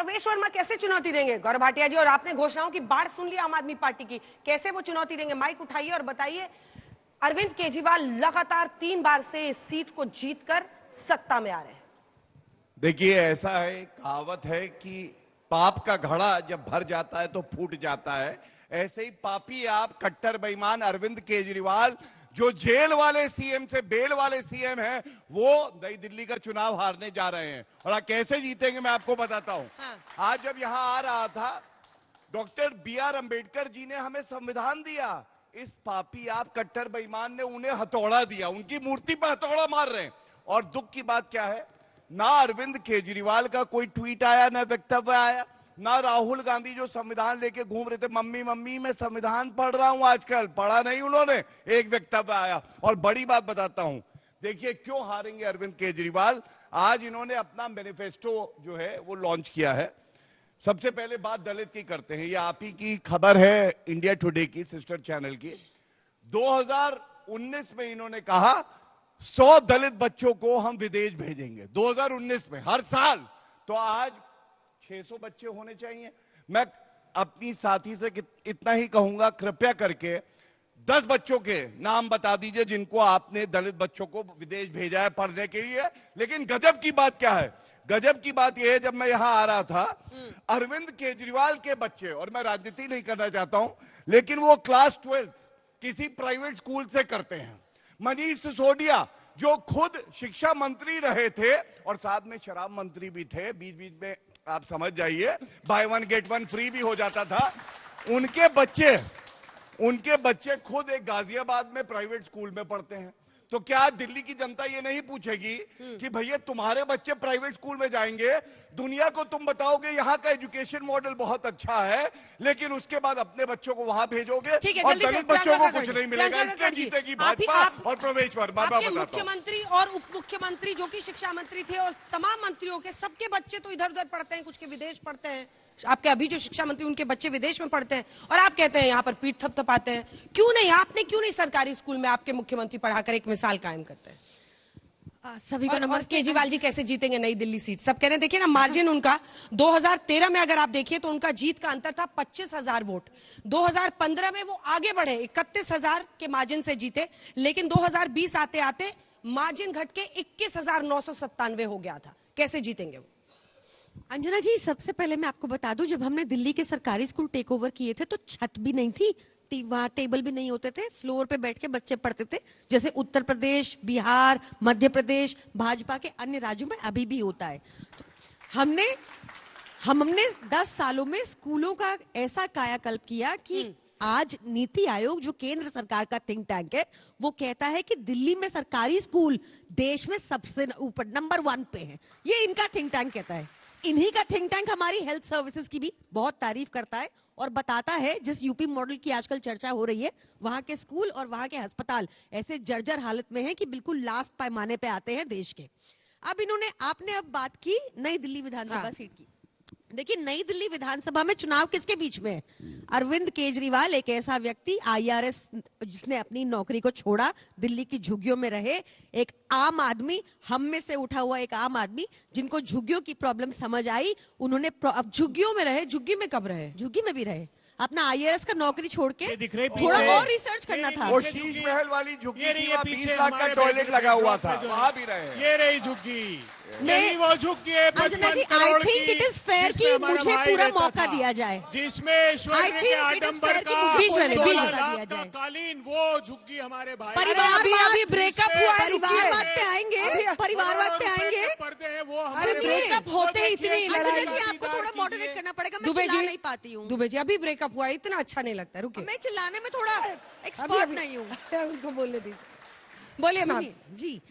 प्रवेश वर्मा कैसे चुनौती देंगे? गौरव भाटिया जी, और आपने घोषणाओं की बाढ़ सुन ली आम आदमी पार्टी की, कैसे वो चुनौती देंगे? माइक उठाइए और बताइए। अरविंद केजरीवाल लगातार 3 बार से इस सीट को जीतकर सत्ता में आ रहे हैं। देखिए, ऐसा है, कहावत है कि पाप का घड़ा जब भर जाता है तो फूट जाता है। ऐसे ही पापी आप कट्टर बेईमान अरविंद केजरीवाल, जो जेल वाले सीएम से बेल वाले सीएम हैं, वो नई दिल्ली का चुनाव हारने जा रहे हैं। और आप कैसे जीतेंगे मैं आपको बताता हूं। आज जब यहां आ रहा था, डॉक्टर BR अंबेडकर जी ने हमें संविधान दिया। इस पापी आप कट्टर बेईमान ने उन्हें हथौड़ा दिया, उनकी मूर्ति पर हथौड़ा मार रहे हैं। और दुख की बात क्या है, ना अरविंद केजरीवाल का कोई ट्वीट आया, ना वक्तव्य आया, ना राहुल गांधी जो संविधान लेके घूम रहे थे, मम्मी मम्मी मैं संविधान पढ़ रहा हूं आजकल, पढ़ा नहीं उन्होंने, एक वक्तव्य आया। और बड़ी बात बताता हूं, देखिए क्यों हारेंगे अरविंद केजरीवाल। आज इन्होंने अपना मैनिफेस्टो जो है वो लॉन्च किया है। सबसे पहले बात दलित की करते हैं, ये आप ही की खबर है, इंडिया टुडे की सिस्टर चैनल की। 2019 में इन्होंने कहा 100 दलित बच्चों को हम विदेश भेजेंगे 2019 में, हर साल। तो आज 600 बच्चे होने चाहिए। मैं अपनी साथी से इतना ही कहूंगा, कृपया करके 10 बच्चों के नाम बता दीजिए जिनको आपने दलित बच्चों को विदेश भेजा है पढ़ने के लिए। लेकिन गजब की बात क्या है, गजब की बात यह है, जब मैं यहां आ रहा था, अरविंद केजरीवाल के बच्चे, और मैं राजनीति नहीं करना चाहता हूं, लेकिन वो क्लास 12 किसी प्राइवेट स्कूल से करते हैं। मनीष सिसोदिया जो खुद शिक्षा मंत्री रहे थे और साथ में शराब मंत्री भी थे, बीच बीच में आप समझ जाइए, बाय 1 गेट 1 फ्री भी हो जाता था। उनके बच्चे खुद एक गाजियाबाद में प्राइवेट स्कूल में पढ़ते हैं। तो क्या दिल्ली की जनता ये नहीं पूछेगी कि भैया तुम्हारे बच्चे प्राइवेट स्कूल में जाएंगे, दुनिया को तुम बताओगे यहाँ का एजुकेशन मॉडल बहुत अच्छा है, लेकिन उसके बाद अपने बच्चों को वहां भेजोगे और दलित बच्चों को कुछ नहीं मिलेगा। इसके जीतेगी भाजपा और प्रवेश वर्मा। मुख्यमंत्री और उप मुख्यमंत्री जो कि शिक्षा मंत्री थे और तमाम मंत्रियों के सबके बच्चे तो इधर उधर पढ़ते हैं, कुछ के विदेश पढ़ते हैं। आपके अभी जो शिक्षा मंत्री, उनके बच्चे विदेश में पढ़ते हैं, और आप कहते हैं यहाँ पर पीठ थपथपाते हैं। क्यों नहीं, आपने क्यों नहीं सरकारी स्कूल में आपके मुख्यमंत्री पढ़ाकर एक मिसाल कायम करते हैं? सभी को नमस्ते। केजरीवाल जी कैसे जीतेंगे नई दिल्ली सीट? सब कह रहे हैं, देखिए ना मार्जिन उनका 2013 में अगर आप देखिए तो उनका जीत का अंतर था 25,000 वोट। 2015 में वो आगे बढ़े, 31,000 के मार्जिन से जीते, लेकिन 2020 आते आते मार्जिन घट के 21,997 हो गया था। कैसे जीतेंगे वो? अंजना जी, सबसे पहले मैं आपको बता दूं, जब हमने दिल्ली के सरकारी स्कूल टेक ओवर किए थे तो छत भी नहीं थी, वहां टेबल भी नहीं होते थे, फ्लोर पे बैठ के बच्चे पढ़ते थे, जैसे उत्तर प्रदेश, बिहार, मध्य प्रदेश, भाजपा के अन्य राज्यों में अभी भी होता है। तो हमने 10 सालों में स्कूलों का ऐसा कायाकल्प किया कि आज नीति आयोग जो केंद्र सरकार का थिंक टैंक है, वो कहता है कि दिल्ली में सरकारी स्कूल देश में सबसे ऊपर नंबर 1 पे है। ये इनका थिंक टैंक कहता है। इन्हीं का थिंक टैंक हमारी हेल्थ सर्विसेज की भी बहुत तारीफ करता है और बताता है, जिस यूपी मॉडल की आजकल चर्चा हो रही है, वहां के स्कूल और वहां के अस्पताल ऐसे जर्जर हालत में हैं कि बिल्कुल लास्ट पैमाने पे आते हैं देश के। अब आपने बात की नई दिल्ली विधानसभा सीट की। देखिए, नई दिल्ली विधानसभा में चुनाव किसके बीच में है? अरविंद केजरीवाल, एक ऐसा व्यक्ति IRS जिसने अपनी नौकरी को छोड़ा, दिल्ली की झुग्गियों में रहे, एक आम आदमी, हम में से उठा हुआ एक आम आदमी जिनको झुग्गियों की प्रॉब्लम समझ आई। उन्होंने अब झुग्गियों में रहे, झुग्गी में कब रहे? झुग्गी में भी रहे, अपना IRS का नौकरी छोड़ के थोड़ा और रिसर्च करना था। वो शीश महल वाली झुग्गी थी, 20 लाख का टॉयलेट लगा हुआ था, वहां भी रहे। ये रही झुग्गी, वो झुग्गी है। Anjana ji, I think it is fair कि मुझे पूरा मौका दिया जाए, जिसमें ऐश्वर्य के आडंबर का कालीन, वो झुग्गी हमारे भाई। अभी ब्रेकअप हुआ है, परिवारवाद पे आएंगे, परिवारवाद पे आएंगे। वो अरे ब्रेकअप होते ही इतनी लड़ाई। जी, आपको थोड़ा मॉडरेट करना पड़ेगा, मैं चिल्ला नहीं पाती हूँ। दुबे जी, अभी ब्रेकअप हुआ है, इतना अच्छा नहीं लगता, रुकिए। मैं चिल्लाने में थोड़ा एक्सपर्ट नहीं हूँ। उनको बोलने दीजिए, बोलिए मैम जी।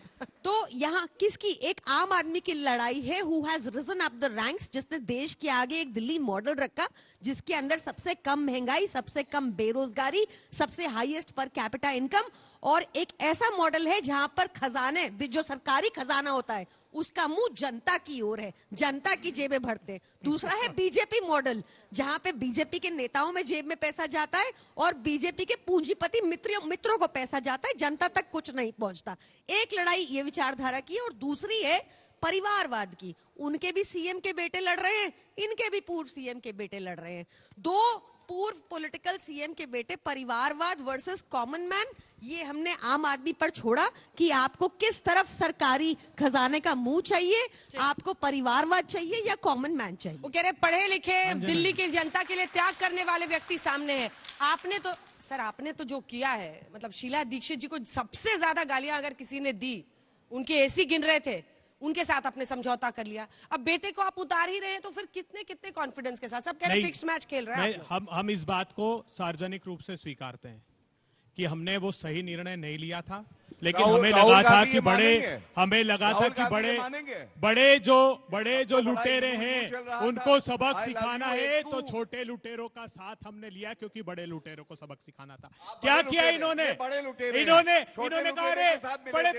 तो यहाँ किसकी? एक आम आदमी की लड़ाई है, who has risen up the ranks, जिसने देश के आगे एक दिल्ली मॉडल रखा, जिसके अंदर सबसे कम महंगाई, सबसे कम बेरोजगारी, सबसे हाईएस्ट पर कैपिटा इनकम, और एक ऐसा मॉडल है जहां पर खजाने, जो सरकारी खजाना होता है, उसका मुंह जनता की ओर है, जनता की जेबें भरते। दूसरा है बीजेपी मॉडल, जहां पे बीजेपी के नेताओं में जेब में पैसा जाता है और बीजेपी के पूंजीपति मित्रों को पैसा जाता है, जनता तक कुछ नहीं पहुंचता। एक लड़ाई ये विचारधारा की है, और दूसरी है परिवारवाद की। उनके भी सीएम के बेटे लड़ रहे हैं, इनके भी पूर्व सीएम के बेटे लड़ रहे हैं। दो पूर्व पॉलिटिकल सीएम के बेटे, परिवारवाद वर्सेस कॉमन मैन। ये हमने आम आदमी पर छोड़ा कि आपको किस तरफ सरकारी खजाने का मुंह चाहिए, आपको परिवारवाद चाहिए या कॉमन मैन चाहिए। वो कह रहे पढ़े लिखे दिल्ली की जनता के लिए त्याग करने वाले व्यक्ति सामने हैं। आपने तो जो किया है, मतलब शीला दीक्षित जी को सबसे ज्यादा गालियां अगर किसी ने दी, उनके एसी गिन रहे थे, उनके साथ आपने समझौता कर लिया। अब बेटे को आप उतार ही रहे हैं, तो फिर कितने कॉन्फिडेंस के साथ? सब कह रहे हैं फिक्स मैच खेल रहा है। हम इस बात को सार्वजनिक रूप से स्वीकारते हैं कि हमने वो सही निर्णय नहीं लिया था, लेकिन हमें लगा था कि बड़े जो लुटेरे हैं उनको सबक सिखाना है, तो छोटे लुटेरों का साथ हमने लिया, क्योंकि बड़े लुटेरों को सबक सिखाना था। क्या किया इन्होंने कहा रे बड़े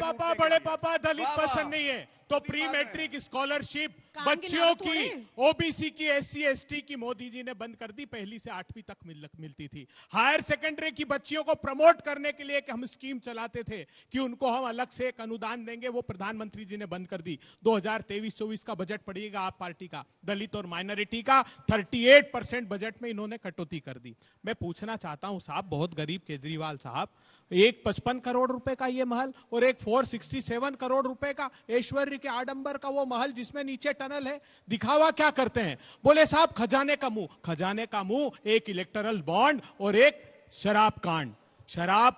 पापा दलित पसंद नहीं है, तो प्री मैट्रिक स्कॉलरशिप बच्चियों की, ओबीसी की, SC ST की मोदी जी ने बंद कर दी। पहली से 8वीं तक मिलती थी। हायर सेकेंडरी की बच्चियों को प्रमोट करने के लिए हम स्कीम चलाते थे कि उनको हम अलग से एक अनुदान देंगे, वो प्रधानमंत्री जी ने बंद कर दी। 2023-24 का बजट पड़िएगा आप पार्टी का, दलित और माइनॉरिटी का 38% बजट में इन्होंने कटौती कर दी। मैं पूछना चाहता हूं साहब, बहुत गरीब केजरीवाल साहब, एक 55 करोड़ रुपए का ये महल और एक 467 करोड़ रुपए का ऐश्वर्य के आडंबर का वो महल जिसमें नीचे टनल है, दिखावा क्या करते हैं? बोले साहब खजाने का मुंह, एक इलेक्टोरल बॉन्ड और एक शराब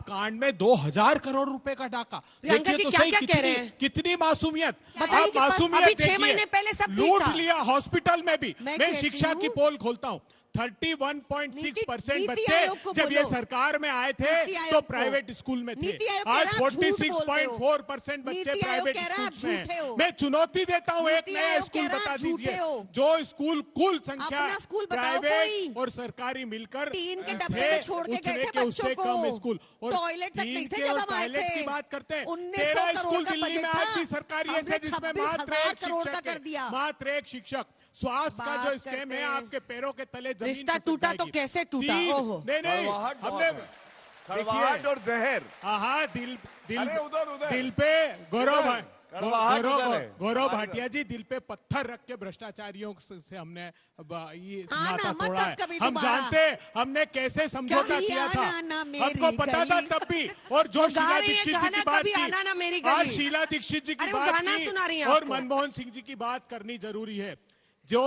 कांड में 2000 करोड़ रुपए का डाका। प्रियंका जी तो क्या कह रहे हैं? कितनी मासूमियत, बताइए कि अभी 6 महीने पहले सब ठीक लूट था। लिया हॉस्पिटल में भी। मैं मैं शिक्षा की पोल खोलता हूं, 31.6% बच्चे जब ये सरकार में आए थे तो प्राइवेट स्कूल में थे, आज 46.4% बच्चे प्राइवेट स्कूल में हैं। मैं चुनौती देता हूं, एक नया स्कूल बता दीजिए जो स्कूल कुल संख्या प्राइवेट और सरकारी मिलकर टीन के डब्बे में छोड़ के गए थे बच्चों को, कम स्कूल और टॉयलेट तक नहीं थे जब हम आए टॉयलेट की थे। बात करते हैं। 1900 स्कूल करोड़ का दिल्ली में बजट आज भी था, सरकारी हमने है जिसमें 26,000 करोड़ का कर दिया। मात्र एक शिक्षक। स्वास्थ्य का जो स्कीम है आपके पैरों के तले जमीन रिश्ता खिसक टूटा तो जाएगी। कैसे टूटा? ओहो। नहीं कड़वाहट बहुत हमने है। कड़वाहट और जहर। दिल पे कड़वाहट उधर है। गौरव भाटिया जी, दिल पे पत्थर रख के भ्रष्टाचारियों से हमने ये नाता तोड़ा है। हम जानते हमने कैसे समझौता किया था, हमको पता था तब भी। और जो शीला दीक्षित जी की बात की, आज शीला दीक्षित जी की बात की और मनमोहन सिंह जी की बात करनी जरूरी है, जो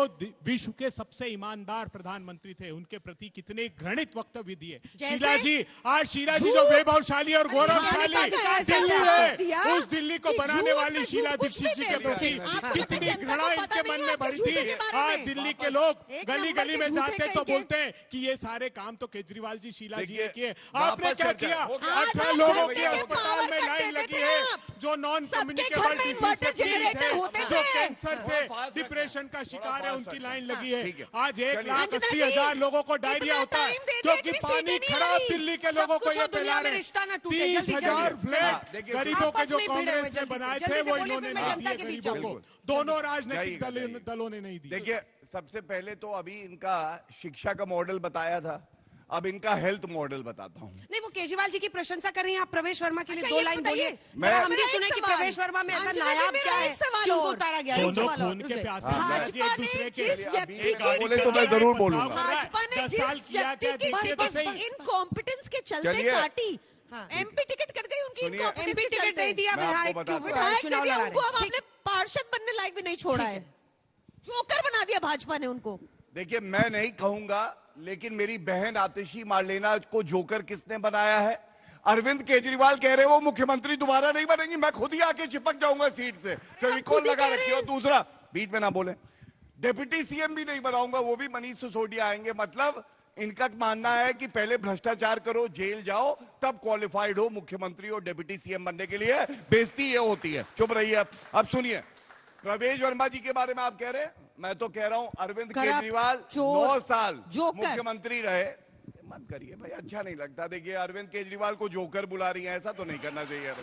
विश्व के सबसे ईमानदार प्रधानमंत्री थे, उनके प्रति कितने घृणित वक्तव्य दिए शीला जी। आज शीला जी जो वैभवशाली और गौरवशाली दिल्ली है, उस दिल्ली को बनाने वाली शीला दीक्षित जी के प्रति कितनी घृणा इनके मन में भरी थी। आज दिल्ली के लोग गली गली में जाते तो बोलते हैं कि ये सारे काम तो केजरीवाल जी, शीला जी ने किए। आपने क्या किया? 18 लोगों की अस्पताल में लाइन लगी है, जो नॉन कम्युनिकेबल डिजीज थे, जो कैंसर से, डिप्रेशन का शिकार है, उनकी लाइन लगी है। आज 1,80,000 लोगों को डायरिया होता है क्योंकि पानी खराब दिल्ली के लोगों को ये पिला रहे। 30,000 फ्लैट गरीबों के जो कांग्रेस ने बनाए थे वो इन्होंने नहीं दिए गरीबों को, दोनों राजनीतिक दलों ने नहीं दिए। देखिए, सबसे पहले तो अभी इनका शिक्षा का मॉडल बताया था, अब इनका हेल्थ मॉडल बताता हूँ। नहीं, वो केजरीवाल जी की प्रशंसा कर रही हैं, आप प्रवेश वर्मा के लिए अच्छा, 2 लाइन बोलिए। हम भी सुने कि प्रवेश वर्मा में ऐसा नायाब क्या है कि उनको उतारा गया है। दोनों खून के प्यासे भाजपा ने जिस व्यक्ति की बोले तो मैं जरूर बोलूंगा। भाजपा ने जिस व्यक्ति की इनकॉम्पिटेंस के चलते पार्टी MP टिकट कर गई उनकी, MP टिकट नहीं दिया, विधायक चुनाव लड़ा उनको अब आपने पार्षद बनने लायक भी नहीं छोड़ा है, जोकर बना दिया भाजपा ने उनको। देखिए, मैं नहीं कहूंगा, लेकिन मेरी बहन आतिशी मार्लेना को जोकर किसने बनाया है? अरविंद केजरीवाल कह रहे वो मुख्यमंत्री दोबारा नहीं बनेंगी, मैं खुद ही आके चिपक जाऊंगा सीट से, फेविकोल लगा रखी हो। दूसरा, बीच में ना बोले, डिप्टी सीएम भी नहीं बनाऊंगा, वो भी मनीष सिसोदिया आएंगे। मतलब इनका मानना है कि पहले भ्रष्टाचार करो, जेल जाओ, तब क्वालिफाइड हो मुख्यमंत्री और डिप्टी सीएम बनने के लिए। बेइज्जती ये होती है। चुप रहिए। अब सुनिए, प्रवेश वर्मा जी के बारे में आप कह रहे हैं, मैं तो कह रहा हूं अरविंद केजरीवाल 9 साल मुख्यमंत्री रहे। मत करिए भाई, अच्छा नहीं लगता। देखिए, अरविंद केजरीवाल को जोकर बुला रही है, ऐसा तो नहीं करना चाहिए।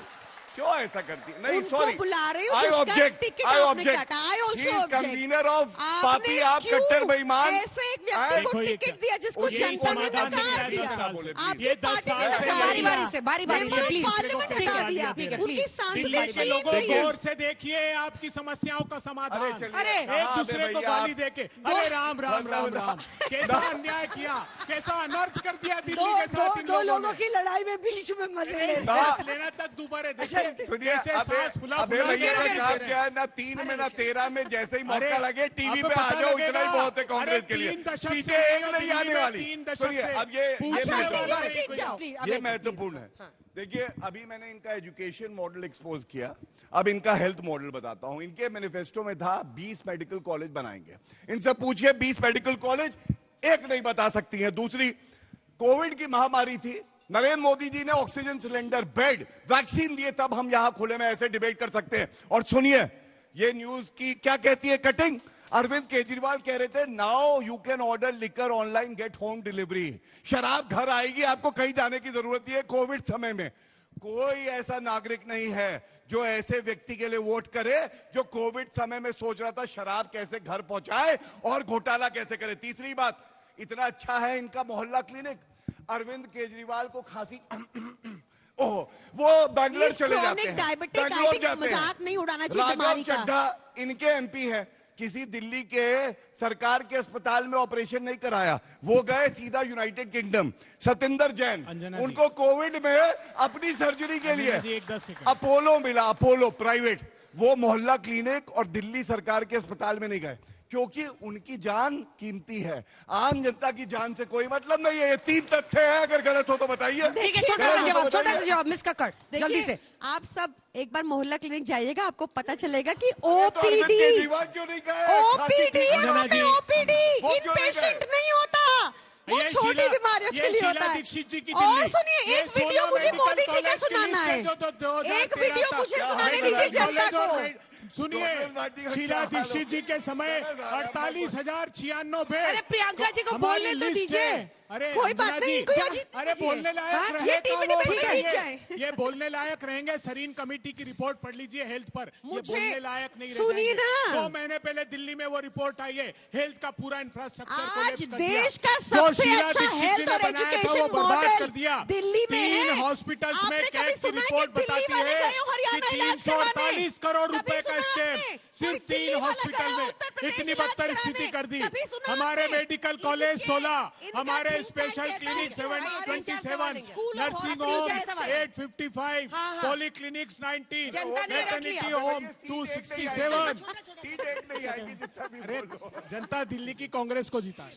क्यों ऐसा करती है? नहीं उनको सॉरी, बुला रही हूँ आई जिसका ऑब्जेक्ट, टिकट आई आपने ऑब्जेक्ट। काटा। I also he is object। Convener of आपने पापी आप क्यों कट्टर बेईमान। ऐसे एक व्यक्ति को देखो ये टिकट क्या- दिया जिसको यही जनता ने समाधान नकार दिया है दिया? 10 साल से। आपकी ये 10 पार्टी ने साल से नकार बारी दिया। बारी से, बारी बारी से, मेंबर प्लीज। पार्लियामेंट ठीक है, हटा दिया। ठीक है, उनकी प्लीज। सांसद दिल्ली के लोगों नहीं है। गौर से देखिए आपकी समस्याओं का समाधान। अरे चलिए, अरे, कहाँ एक पे दूसरे को भैया गाली आप? देके, अरे राम राम राम राम, कैसा अन्याय किया, कैसा अनर्थ कर दिया दिल्ली दो के साथ इन दो लोगों लोगों ने। की लड़ाई में बीच में मजे ले रहे हैं। सांस लेना तक दोबारा देखिए सुनिए, कैसे सांस फुला अबे फुला भैया के का दे काम रहे क्या हैं। है? ना 3 में ना 13 में, जैसे ही मौका अरे, लगे टीवी अब पे आ पता जाओ, लगेगा। इतना ही बहुत है कांग्रेस अरे, के लिए। 3 दशक सीटें से एक नहीं आने दिल्ली में वाली। 3 दशक सुनिए, से अब ये पूछने महत्वपूर्ण वाला है। नहीं कोई। प्लीज, ये अब महत्वपूर्ण है। देखिए, अभी मैंने इनका एजुकेशन मॉडल एक्सपोज किया, अब इनका हेल्थ मॉडल बताता हूं। इनके मैनिफेस्टो में था 20 मेडिकल कॉलेज बनाएंगे। इनसे पूछिए 20 मेडिकल कॉलेज, एक नहीं बता सकती हैं। दूसरी, कोविड की महामारी थी, नरेंद्र मोदी जी ने ऑक्सीजन सिलेंडर, बेड, वैक्सीन दिए, तब हम यहां खुले में ऐसे डिबेट कर सकते हैं। और सुनिए, ये न्यूज की क्या कहती है कटिंग, अरविंद केजरीवाल कह रहे थे now you can order liquor online, get home delivery. शराब घर आएगी, आपको कहीं जाने की जरूरत नहीं है। कोविड समय में कोई ऐसा नागरिक नहीं है जो ऐसे व्यक्ति के लिए वोट करे जो कोविड समय में सोच रहा था शराब कैसे घर पहुंचाए और घोटाला कैसे करे। तीसरी बात, इतना अच्छा है इनका मोहल्ला क्लिनिक, अरविंद केजरीवाल को खांसी ओह, वो बैंगलोर He's चले chronic जाते हैं, diabetic, I बैंगलोर think जाते हैं। मजाक नहीं उड़ाना चाहिए राघव बीमारी का। चड्ढा इनके एमपी है, किसी दिल्ली के सरकार के अस्पताल में ऑपरेशन नहीं कराया, वो गए सीधा यूनाइटेड किंगडम। सतेंद्र जैन, अंजना जी। उनको कोविड में अपनी सर्जरी के लिए अंजना जी, एक 10 सेकंड। अपोलो मिला, अपोलो प्राइवेट, वो मोहल्ला क्लिनिक और दिल्ली सरकार के अस्पताल में नहीं गए, क्योंकि उनकी जान कीमती है। आम जनता की जान से कोई मतलब नहीं है। ये 3 तथ्य है, अगर गलत हो तो बताइए। ठीक है, छोटा सा जवाब, छोटा सा जवाब मिस कक्कड़, जल्दी देखिए, से। आप सब एक बार मोहल्ला क्लिनिक जाइएगा, आपको पता चलेगा कि तो अरविंद ओपीडी केजरीवाल क्यों नहीं गए? ओपीडी अंजना यहाँ पे जी, ओपीडी वो इन क्यों नहीं पेशेंट गए? नहीं होता, वो ये छोटी शीला- बीमारियों ये के लिए शीला होता है। दीक्षित जी की और दिल्ली। सुनिए, ये एक वीडियो 16 मुझे मेडिकल मोदी जी का कॉलेज की सुनाना लिस्ट है, जो 2013 एक वीडियो था। मुझे क्या सुनाने मेडिकल दीजिए जनता कॉलेज और को। सुनिए, कांग्रेस पार्टी का शीला क्या हाल दीक्षित जी के समय हो? 48,096 बेड। अरे प्रियंका जी को हमारी बोलने तो लिस्ट दीजिए। है। अरे कोई बात अंजना नहीं, जी, कोई जीत अरे लीजिए। बोलने लायक हाँ, रहे ये टीवी तो वो डिबेट में जीत बताइए। जाए। ये बोलने लायक रहेंगे, सरीन कमेटी की रिपोर्ट पढ़ लीजिए हेल्थ पर, ये मुझे बोलने लायक नहीं रह सुनिए जाएंगे। ना। 2 महीने पहले दिल्ली में वो रिपोर्ट आई है, हेल्थ का पूरा इंफ्रास्ट्रक्चर आज कोलैप्स कर दिया। देश का जो सबसे शीला अच्छा दीक्षित जी हेल्थ ने और बनाया था, वो एजुकेशन बर्बाद मॉडल कर दिया। दिल्ली में 3 है। हॉस्पिटल्स में आपने कभी कैट की सुना है कि रिपोर्ट दिल्ली बताती वाले है गए हो हरियाणा कि इलाज कराने? 348 करोड़ कभी रुपए का सुना स्टेप आपने? सिर्फ कोई 3 दिल्ली वाला हॉस्पिटल गया में, उत्तर प्रदेश इतनी इलाज बदतर कराने? स्थिति कर दी। कभी सुना हमारे आपने? मेडिकल कॉलेज इनके- 16, इनका हमारे think स्पेशल tank कहता क्लिनिक है कि हमारे 727, स्कूल और नर्सिंग हॉस्पिटल होम जैसा 855, हाँ, हाँ। पॉलीक्लिनिक्स 19, जनता ने रख मैटरनिटी लिया। होम 267। सीट एक नहीं आएगी जितना भी अरे बोलो। जनता दिल्ली की कांग्रेस को जीता है।